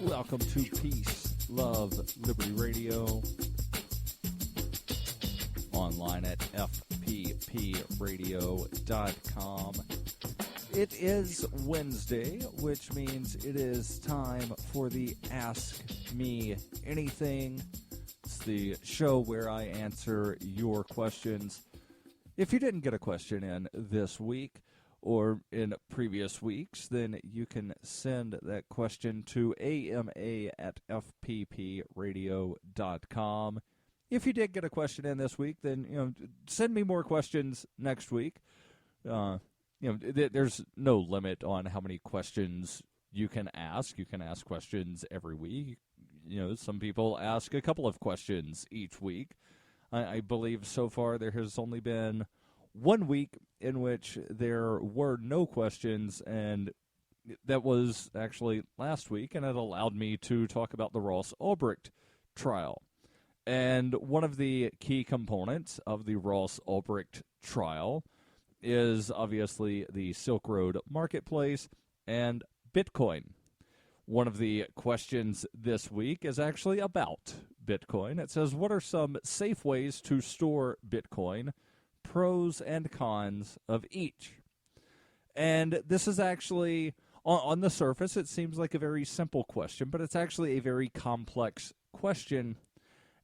Welcome to Peace, Love, Liberty Radio. Online at fppradio.com. It is Wednesday, which means it is time for the Ask Me Anything. It's the show where I answer your questions. If you didn't get a question in this week or in previous weeks, then you can send that question to ama@fppradio.com. If you did get a question in this week, then send me more questions next week. There's no limit on how many questions you can ask. You can ask questions every week. Some people ask a couple of questions each week. I believe so far there has only been 1 week in which there were no questions, and that was actually last week, and it allowed me to talk about the Ross Ulbricht trial. And one of the key components of the Ross Ulbricht trial is obviously the Silk Road Marketplace and Bitcoin. One of the questions this week is actually about Bitcoin. It says, what are some safe ways to store Bitcoin? Pros and cons of each. And this is actually, on the surface, it seems like a very simple question, but it's actually a very complex question.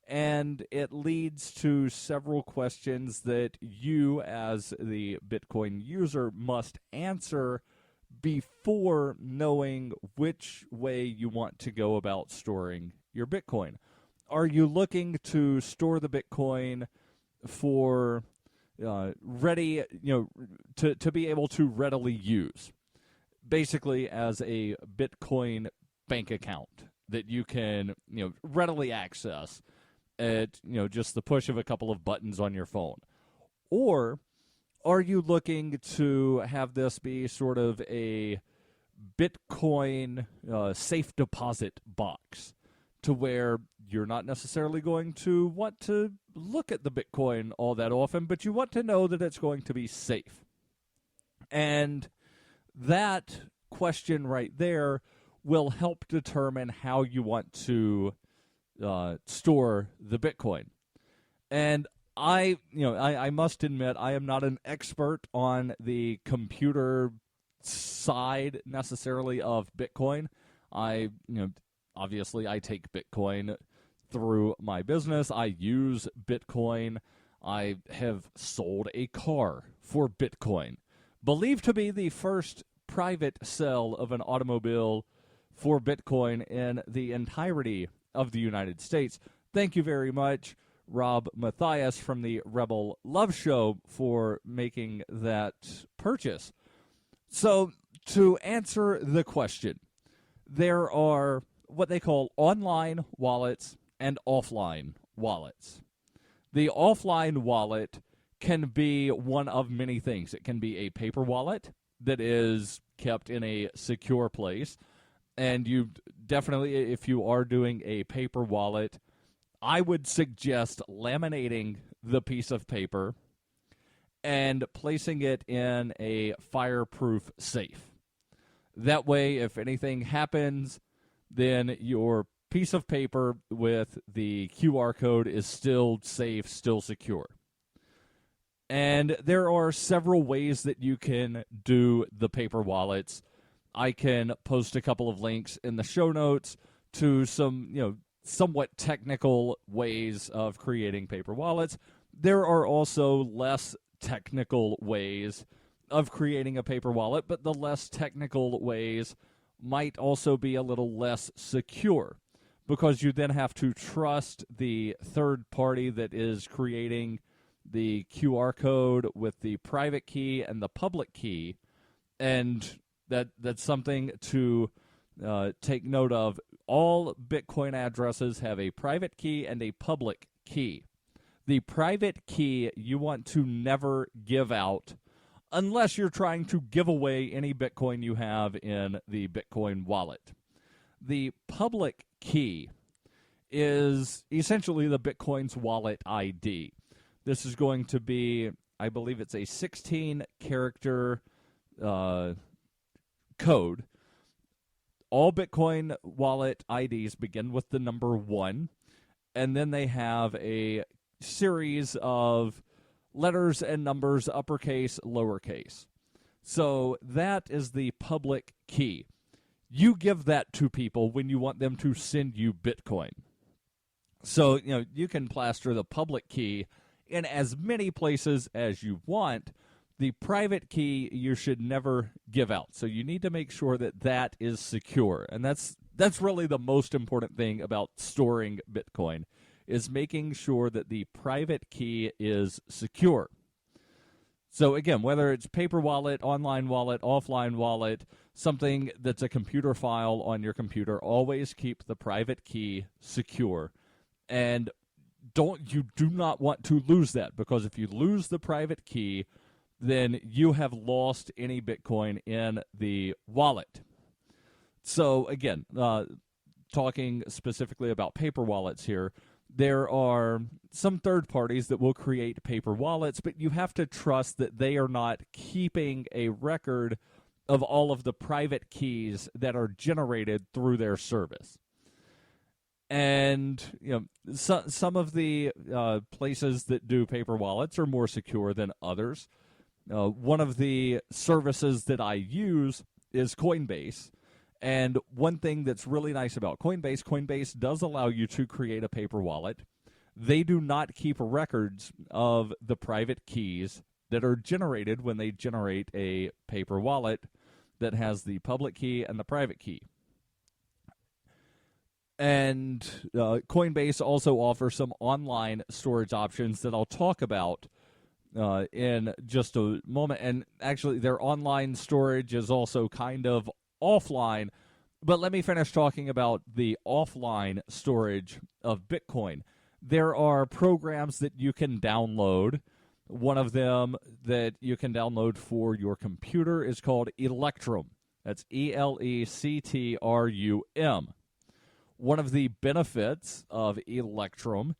And it leads to several questions that you, as the Bitcoin user, must answer before knowing which way you want to go about storing your Bitcoin. Are you looking to store the Bitcoin for ready, to be able to readily use, basically as a Bitcoin bank account that you can, readily access at, just the push of a couple of buttons on your phone? Or are you looking to have this be sort of a Bitcoin safe deposit box, to where you're not necessarily going to want to look at the Bitcoin all that often, but you want to know that it's going to be safe? And that question right there will help determine how you want to store the Bitcoin. And I must admit, I am not an expert on the computer side necessarily of Bitcoin. Obviously, I take Bitcoin through my business. I use Bitcoin. I have sold a car for Bitcoin, believed to be the first private sale of an automobile for Bitcoin in the entirety of the United States. Thank you very much, Rob Matthias from the Rebel Love Show, for making that purchase. So, to answer the question, there are what they call online wallets and offline wallets. The offline wallet can be one of many things. It can be a paper wallet that is kept in a secure place. And you definitely, if you are doing a paper wallet, I would suggest laminating the piece of paper and placing it in a fireproof safe. That way, if anything happens, then your piece of paper with the QR code is still safe, still secure. And there are several ways that you can do the paper wallets. I can post a couple of links in the show notes to some, somewhat technical ways of creating paper wallets. There are also less technical ways of creating a paper wallet, but the less technical ways might also be a little less secure, because you then have to trust the third party that is creating the QR code with the private key and the public key. And that's something to take note of. All Bitcoin addresses have a private key and a public key. The private key you want to never give out unless you're trying to give away any Bitcoin you have in the Bitcoin wallet. The public key is essentially the Bitcoin's wallet ID. This is going to be, I believe it's a 16-character code. all Bitcoin wallet IDs begin with the number 1, and then they have a series of letters and numbers, uppercase, lowercase. So that is the public key. You give that to people when you want them to send you Bitcoin. So, you can plaster the public key in as many places as you want. The private key you should never give out. So you need to make sure that that is secure. And that's really the most important thing about storing Bitcoin, is making sure that the private key is secure. So again, whether it's paper wallet, online wallet, offline wallet, something that's a computer file on your computer, always keep the private key secure. And you do not want to lose that, because if you lose the private key, then you have lost any Bitcoin in the wallet. So again, talking specifically about paper wallets here, there are some third parties that will create paper wallets, but you have to trust that they are not keeping a record of all of the private keys that are generated through their service. And some of the places that do paper wallets are more secure than others. One of the services that I use is Coinbase. And one thing that's really nice about Coinbase does allow you to create a paper wallet. They do not keep records of the private keys that are generated when they generate a paper wallet that has the public key and the private key. And Coinbase also offers some online storage options that I'll talk about in just a moment. And actually, their online storage is also kind of offline. But let me finish talking about the offline storage of Bitcoin. There are programs that you can download. One of them that you can download for your computer is called Electrum. That's Electrum. One of the benefits of Electrum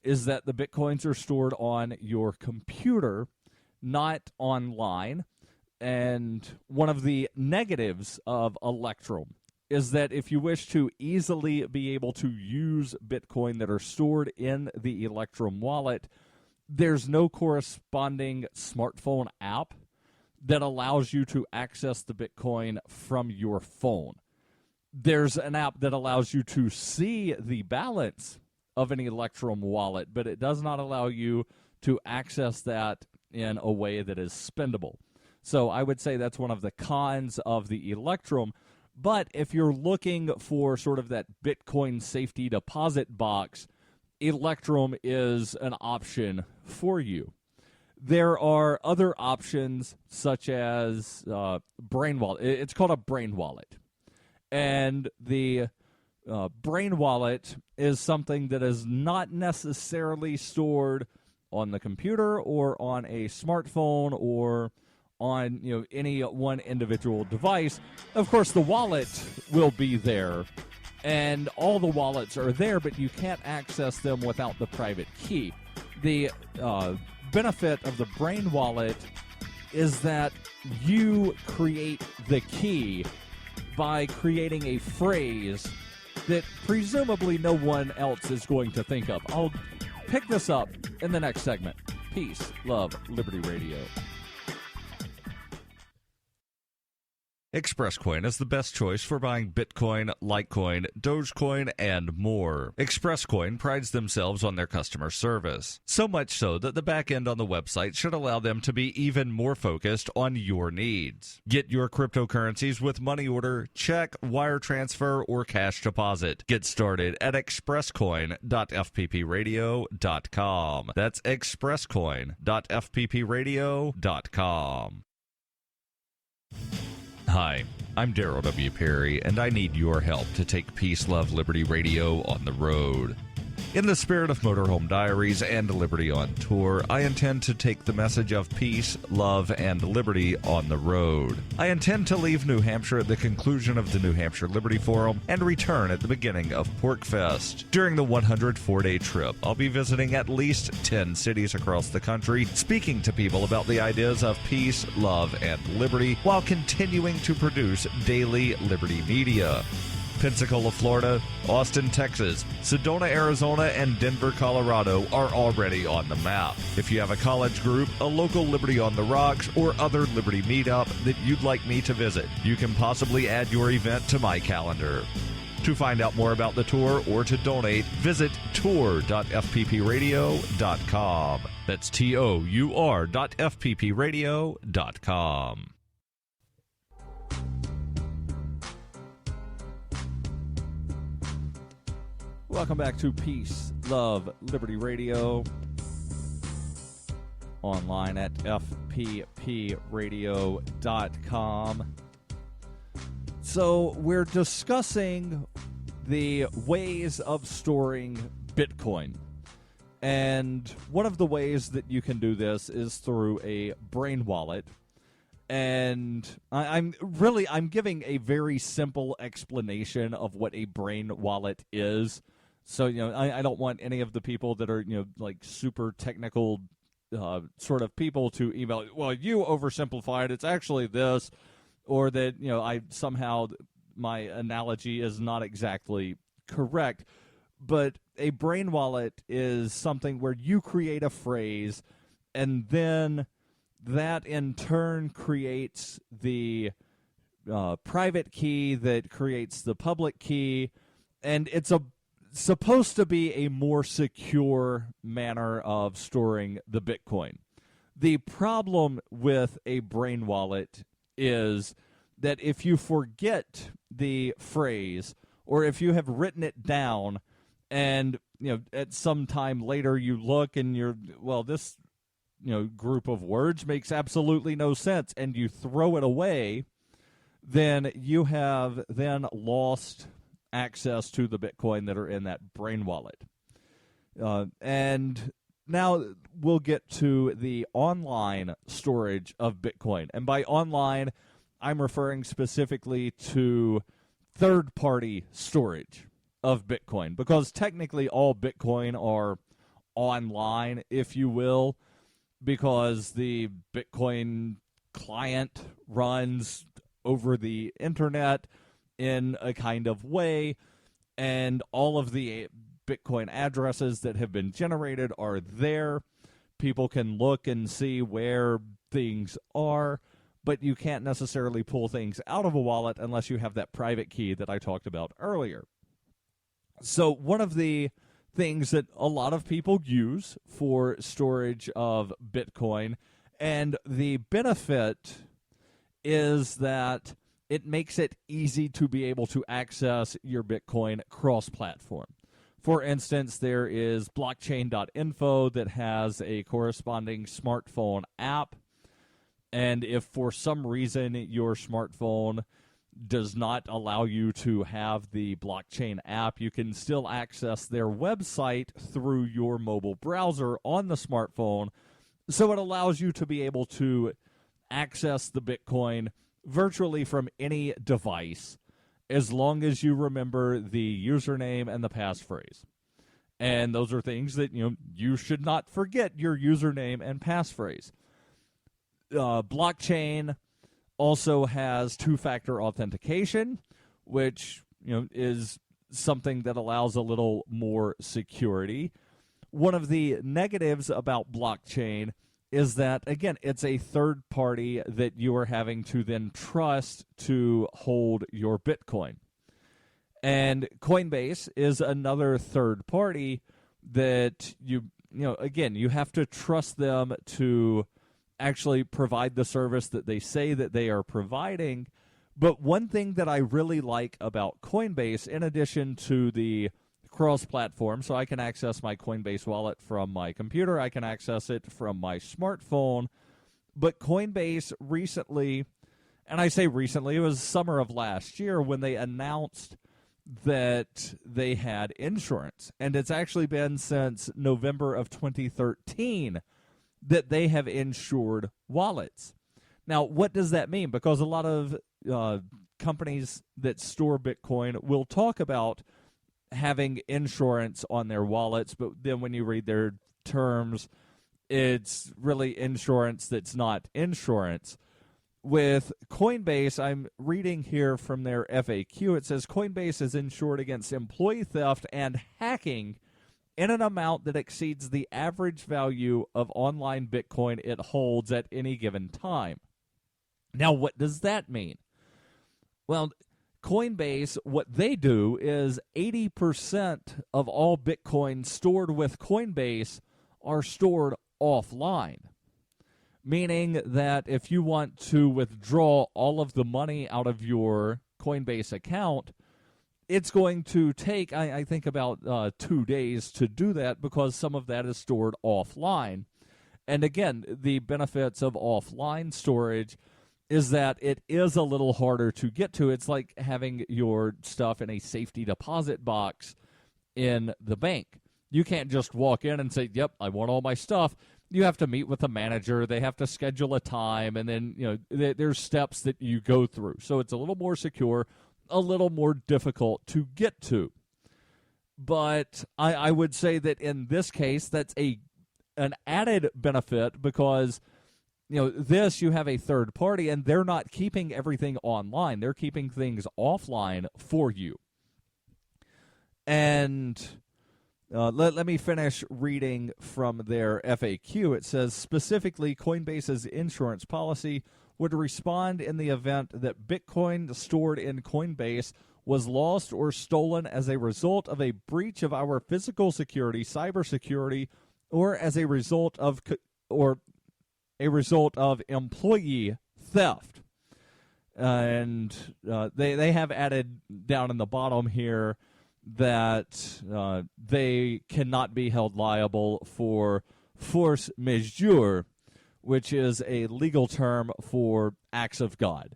is that the Bitcoins are stored on your computer, not online. And one of the negatives of Electrum is that if you wish to easily be able to use Bitcoin that are stored in the Electrum wallet, there's no corresponding smartphone app that allows you to access the Bitcoin from your phone. There's an app that allows you to see the balance of an Electrum wallet, but it does not allow you to access that in a way that is spendable. So I would say that's one of the cons of the Electrum. But if you're looking for sort of that Bitcoin safety deposit box, Electrum is an option for you. There are other options such as Brain Wallet. It's called a Brain Wallet. And the Brain Wallet is something that is not necessarily stored on the computer or on a smartphone or on any one individual device. Of course, the wallet will be there, and all the wallets are there, but you can't access them without the private key. The benefit of the Brain Wallet is that you create the key by creating a phrase that presumably no one else is going to think of. I'll pick this up in the next segment. Peace, love, Liberty Radio. ExpressCoin is the best choice for buying Bitcoin, Litecoin, Dogecoin, and more. ExpressCoin prides themselves on their customer service, so much so that the back end on the website should allow them to be even more focused on your needs. Get your cryptocurrencies with money order, check, wire transfer, or cash deposit. Get started at expresscoin.fppradio.com. That's expresscoin.fppradio.com. Hi, I'm Darryl W. Perry, and I need your help to take Peace, Love, Liberty Radio on the road. In the spirit of Motorhome Diaries and Liberty on Tour, I intend to take the message of peace, love, and liberty on the road. I intend to leave New Hampshire at the conclusion of the New Hampshire Liberty Forum and return at the beginning of PorcFest. During the 104-day trip, I'll be visiting at least 10 cities across the country, speaking to people about the ideas of peace, love, and liberty, while continuing to produce daily Liberty media. Pensacola, Florida, Austin, Texas, Sedona, Arizona, and Denver, Colorado are already on the map. If you have a college group, a local Liberty on the Rocks, or other Liberty meetup that you'd like me to visit, you can possibly add your event to my calendar. To find out more about the tour or to donate, visit tour.fppradio.com. That's tour.fppradio.com. Welcome back to Peace, Love, Liberty Radio. Online at fppradio.com. So we're discussing the ways of storing Bitcoin. And one of the ways that you can do this is through a brain wallet. And I'm giving a very simple explanation of what a brain wallet is. So, I don't want any of the people that are, like super technical sort of people to email, well, you oversimplified, it's actually this, or that, my analogy is not exactly correct. But a brain wallet is something where you create a phrase, and then that in turn creates the private key that creates the public key, and it's supposed to be a more secure manner of storing the Bitcoin. The problem with a brain wallet is that if you forget the phrase, or if you have written it down and at some time later you look and this group of words makes absolutely no sense, and you throw it away, then you have then lost access to the Bitcoin that are in that brain wallet. And now we'll get to the online storage of Bitcoin. And by online, I'm referring specifically to third-party storage of Bitcoin, because technically all Bitcoin are online, if you will, because the Bitcoin client runs over the internet in a kind of way, and all of the Bitcoin addresses that have been generated are there. People can look and see where things are, but you can't necessarily pull things out of a wallet unless you have that private key that I talked about earlier. So one of the things that a lot of people use for storage of Bitcoin, and the benefit is that it makes it easy to be able to access your Bitcoin cross-platform. For instance, there is blockchain.info that has a corresponding smartphone app, and if for some reason your smartphone does not allow you to have the blockchain app, you can still access their website through your mobile browser on the smartphone. So it allows you to be able to access the Bitcoin virtually from any device, as long as you remember the username and the passphrase. And those are things that you should not forget, your username and passphrase. Blockchain also has two-factor authentication, which is something that allows a little more security. One of the negatives about blockchain is that, again, it's a third party that you are having to then trust to hold your Bitcoin. And Coinbase is another third party that you have to trust them to actually provide the service that they say that they are providing. But one thing that I really like about Coinbase, in addition to the cross-platform, so I can access my Coinbase wallet from my computer, I can access it from my smartphone, but Coinbase recently, and I say recently, it was summer of last year when they announced that they had insurance. And it's actually been since November of 2013 that they have insured wallets. Now, what does that mean? Because a lot of companies that store Bitcoin will talk about having insurance on their wallets, but then when you read their terms, it's really insurance that's not insurance. With Coinbase, I'm reading here from their FAQ, it says Coinbase is insured against employee theft and hacking in an amount that exceeds the average value of online Bitcoin it holds at any given time. Now, what does that mean? Well, Coinbase, what they do is 80% of all Bitcoin stored with Coinbase are stored offline, meaning that if you want to withdraw all of the money out of your Coinbase account, it's going to take, I think, about 2 days to do that because some of that is stored offline. And again, the benefits of offline storage is that it is a little harder to get to. It's like having your stuff in a safety deposit box in the bank. You can't just walk in and say, yep, I want all my stuff. You have to meet with a manager. They have to schedule a time, and then there's steps that you go through. So it's a little more secure, a little more difficult to get to. But I would say that in this case, that's an added benefit because this, you have a third party, and they're not keeping everything online. They're keeping things offline for you. And let me finish reading from their FAQ. It says, specifically, Coinbase's insurance policy would respond in the event that Bitcoin stored in Coinbase was lost or stolen as a result of a breach of our physical security, cybersecurity, or as a result of employee theft. And they have added down in the bottom here that they cannot be held liable for force majeure, which is a legal term for acts of God.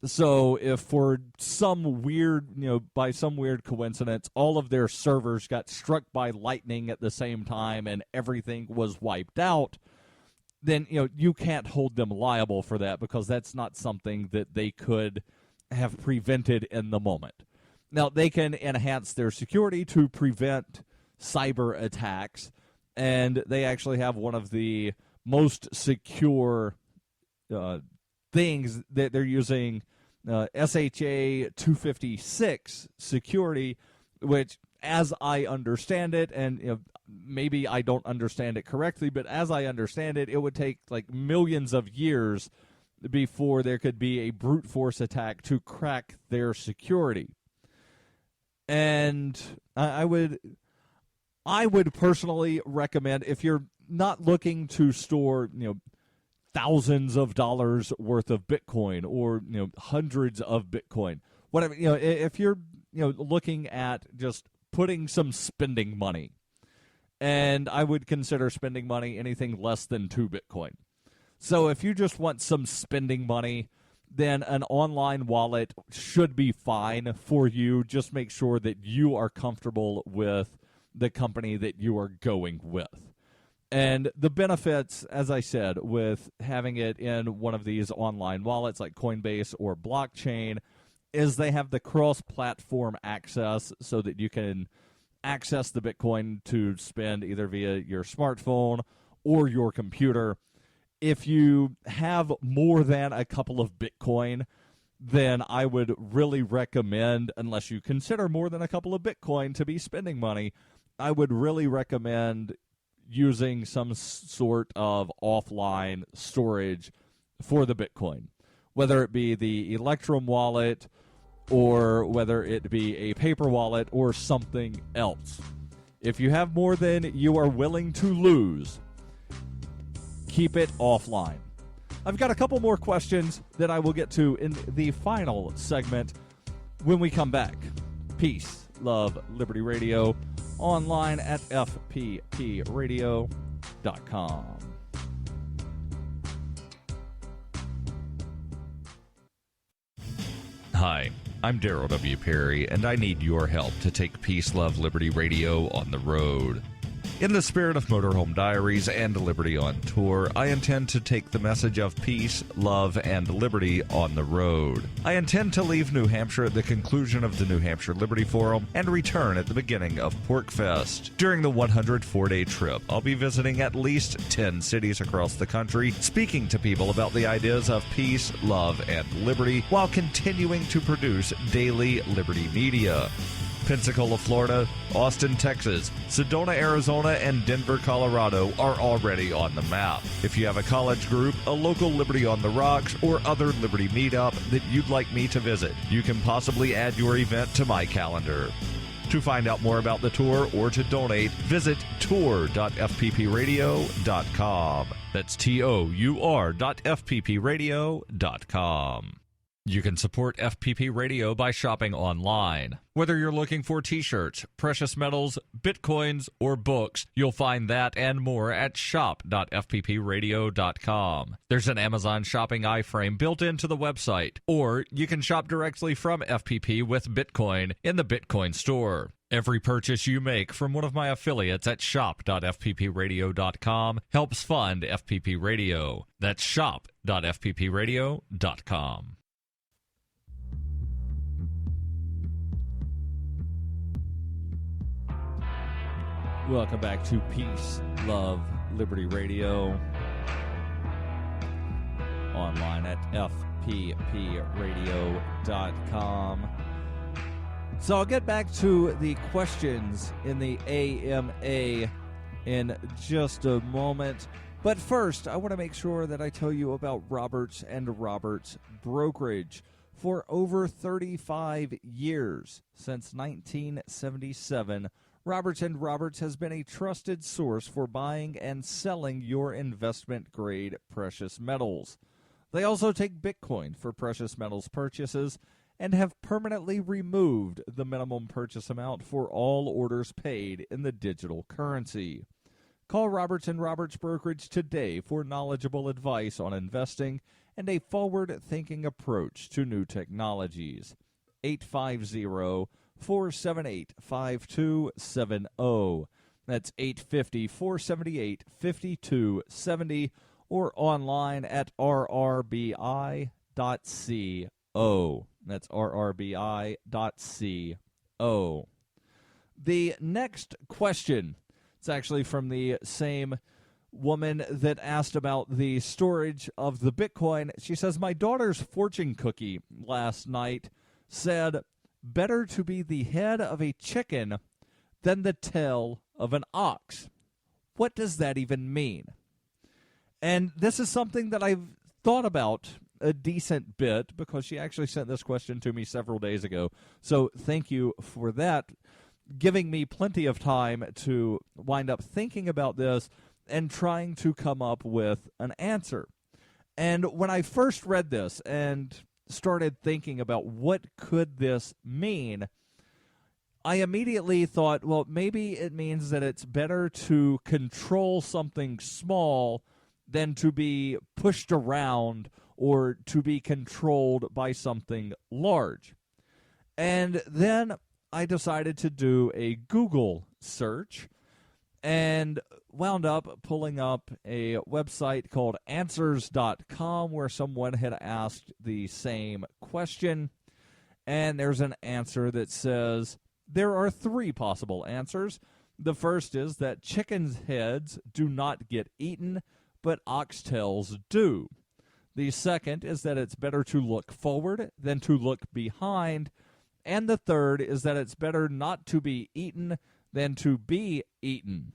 So if for some weird, by some weird coincidence, all of their servers got struck by lightning at the same time and everything was wiped out, then you can't hold them liable for that because that's not something that they could have prevented in the moment. Now, they can enhance their security to prevent cyber attacks, and they actually have one of the most secure things that they're using, SHA 256 security, which, as I understand it, and maybe I don't understand it correctly, but as I understand it, it would take like millions of years before there could be a brute force attack to crack their security. And I would personally recommend, if you're not looking to store, thousands of dollars worth of Bitcoin or, hundreds of Bitcoin, whatever, if you're, looking at just putting some spending money, and I would consider spending money anything less than 2 Bitcoin. So if you just want some spending money, then an online wallet should be fine for you. Just make sure that you are comfortable with the company that you are going with. And the benefits, as I said, with having it in one of these online wallets like Coinbase or blockchain is they have the cross-platform access so that you can access the Bitcoin to spend either via your smartphone or your computer. If you have more than a couple of Bitcoin, then I would really recommend, unless you consider more than a couple of Bitcoin to be spending money, I would really recommend using some sort of offline storage for the Bitcoin, whether it be the Electrum wallet or whether it be a paper wallet or something else. If you have more than you are willing to lose, keep it offline. I've got a couple more questions that I will get to in the final segment when we come back. Peace, love, Liberty Radio, online at fppradio.com. Hi, I'm Darryl W. Perry, and I need your help to take Peace, Love, Liberty Radio on the road. In the spirit of Motorhome Diaries and Liberty on Tour, I intend to take the message of peace, love, and liberty on the road. I intend to leave New Hampshire at the conclusion of the New Hampshire Liberty Forum and return at the beginning of Porkfest. During the 104-day trip, I'll be visiting at least 10 cities across the country, speaking to people about the ideas of peace, love, and liberty, while continuing to produce daily Liberty media. Pensacola, Florida, Austin, Texas, Sedona, Arizona, and Denver, Colorado are already on the map. If you have a college group, a local Liberty on the Rocks, or other Liberty meetup that you'd like me to visit, you can possibly add your event to my calendar. To find out more about the tour or to donate, visit tour.fppradio.com. That's tour.fppradio.com. You can support FPP Radio by shopping online. Whether you're looking for t-shirts, precious metals, bitcoins, or books, you'll find that and more at shop.fppradio.com. There's an Amazon shopping iframe built into the website, or you can shop directly from FPP with Bitcoin in the Bitcoin store. Every purchase you make from one of my affiliates at shop.fppradio.com helps fund FPP Radio. That's shop.fppradio.com. Welcome back to Peace, Love, Liberty Radio. Online at fppradio.com. So I'll get back to the questions in the AMA in just a moment. But first, I want to make sure that I tell you about Roberts and Roberts Brokerage. For over 35 years, since 1977, Roberts & Roberts has been a trusted source for buying and selling your investment-grade precious metals. They also take Bitcoin for precious metals purchases and have permanently removed the minimum purchase amount for all orders paid in the digital currency. Call Roberts & Roberts Brokerage today for knowledgeable advice on investing and a forward-thinking approach to new technologies. 850-478-5270. That's 850-478-5270, or online at rrbi.co. That's rrbi.co. The next question, it's actually from the same woman that asked about the storage of the Bitcoin. She says, my daughter's fortune cookie last night said, better to be the head of a chicken than the tail of an ox. What does that even mean? And this is something that I've thought about a decent bit, because she actually sent this question to me several days ago. So thank you for that, giving me plenty of time to wind up thinking about this and trying to come up with an answer. And when I first read this and started thinking about what could this mean, I immediately thought, well, maybe it means that it's better to control something small than to be pushed around or to be controlled by something large. And then I decided to do a Google search and wound up pulling up a website called answers.com, where someone had asked the same question. And there's an answer that says there are three possible answers. The first is that chickens' heads do not get eaten, but oxtails do. The second is that it's better to look forward than to look behind. And the third is that it's better not to be eaten than to be eaten.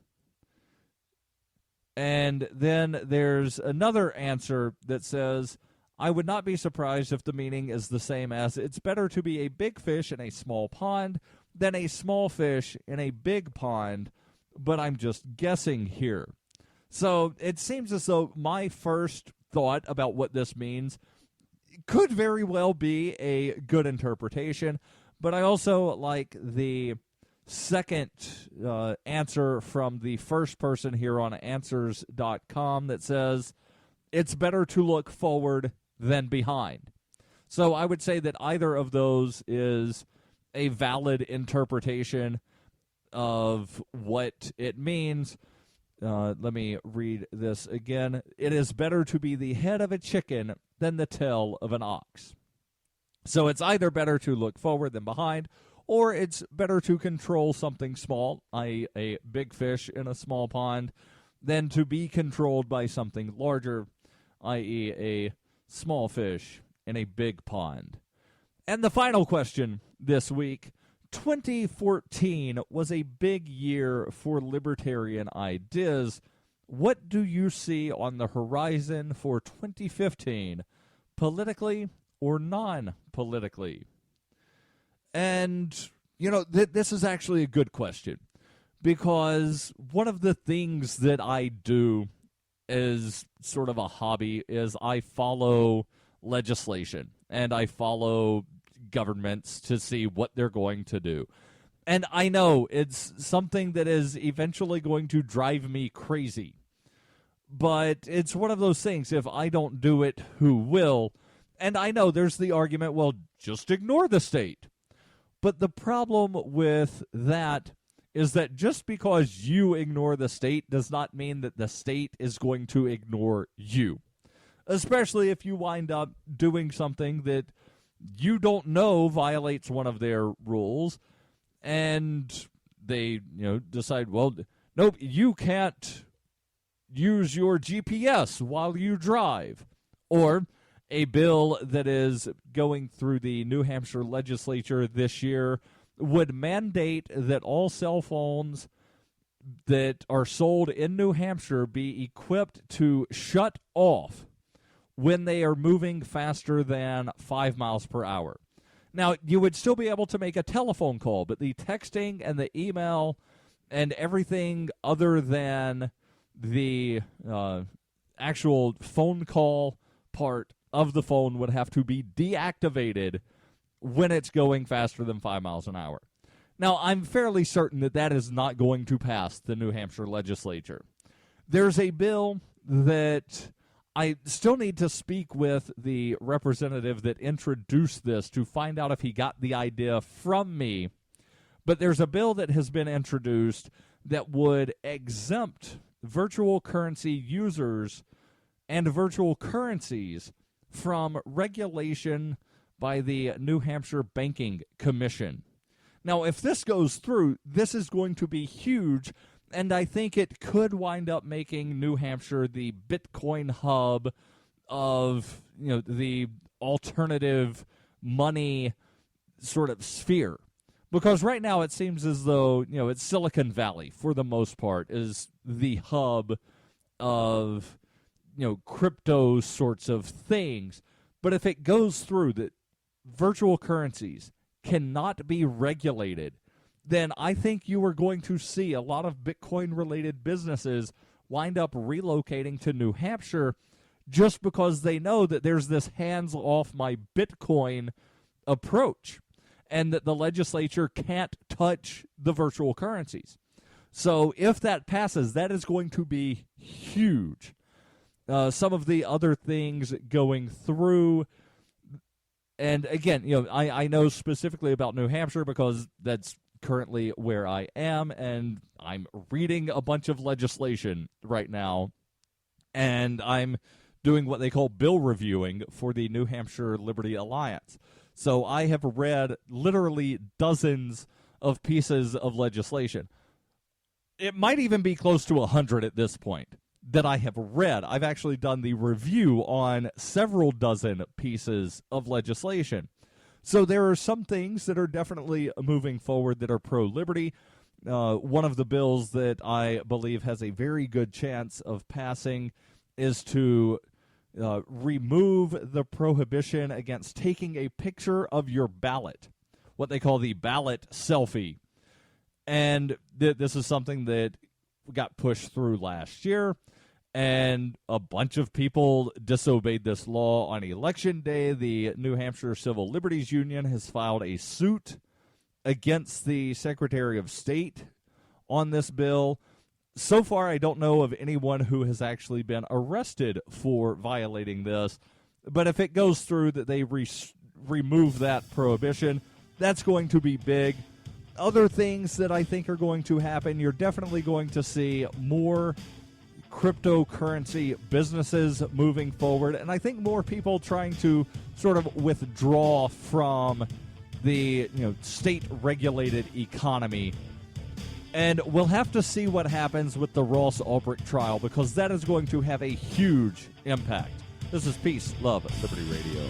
And then there's another answer that says, I would not be surprised if the meaning is the same as, it's better to be a big fish in a small pond than a small fish in a big pond, but I'm just guessing here. So it seems as though my first thought about what this means could very well be a good interpretation, but I also like the second answer from the first person here on answers.com that says it's better to look forward than behind. So I would say that either of those is a valid interpretation of what it means. Let me read this again. It is better to be the head of a chicken than the tail of an ox. So it's either better to look forward than behind, or it's better to control something small, i.e. a big fish in a small pond, than to be controlled by something larger, i.e. a small fish in a big pond. And the final question this week, 2014 was a big year for libertarian ideas. What do you see on the horizon for 2015, politically or non-politically? And, this is actually a good question, because one of the things that I do as sort of a hobby is I follow legislation, and I follow governments to see what they're going to do. And I know it's something that is eventually going to drive me crazy. But it's one of those things, if I don't do it, who will? And I know there's the argument, well, just ignore the state. But the problem with that is that just because you ignore the state does not mean that the state is going to ignore you. Especially if you wind up doing something that you don't know violates one of their rules, and they, decide, well, nope, you can't use your GPS while you drive. Or a bill that is going through the New Hampshire legislature this year would mandate that all cell phones that are sold in New Hampshire be equipped to shut off when they are moving faster than 5 miles per hour. Now, you would still be able to make a telephone call, but the texting and the email and everything other than the actual phone call part of the phone would have to be deactivated when it's going faster than 5 miles an hour. Now, I'm fairly certain that that is not going to pass the New Hampshire legislature. There's a bill that I still need to speak with the representative that introduced this to find out if he got the idea from me. But there's a bill that has been introduced that would exempt virtual currency users and virtual currencies from regulation by the New Hampshire Banking Commission. Now, if this goes through, this is going to be huge, and I think it could wind up making New Hampshire the Bitcoin hub of, the alternative money sort of sphere. Because right now it seems as though, it's Silicon Valley, for the most part, is the hub of, crypto sorts of things. But if it goes through that virtual currencies cannot be regulated, then I think you are going to see a lot of Bitcoin-related businesses wind up relocating to New Hampshire just because they know that there's this hands-off-my-Bitcoin approach and that the legislature can't touch the virtual currencies. So if that passes, that is going to be huge. Some of the other things going through, and again, I know specifically about New Hampshire because that's currently where I am, and I'm reading a bunch of legislation right now, and I'm doing what they call bill reviewing for the New Hampshire Liberty Alliance. So I have read literally dozens of pieces of legislation. It might even be close to 100 at this point that I have read. I've actually done the review on several dozen pieces of legislation. So there are some things that are definitely moving forward that are pro-liberty. One of the bills that I believe has a very good chance of passing is to remove the prohibition against taking a picture of your ballot, what they call the ballot selfie. And this is something that got pushed through last year, and a bunch of people disobeyed this law on Election Day. The New Hampshire Civil Liberties Union has filed a suit against the Secretary of State on this bill. So far, I don't know of anyone who has actually been arrested for violating this. But if it goes through that they remove that prohibition. That's going to be big. Other things that I think are going to happen, you're definitely going to see more cryptocurrency businesses moving forward, and I think more people trying to sort of withdraw from the state-regulated economy. And we'll have to see what happens with the Ross Ulbricht trial, because that is going to have a huge impact. This is Peace, Love, Liberty Radio.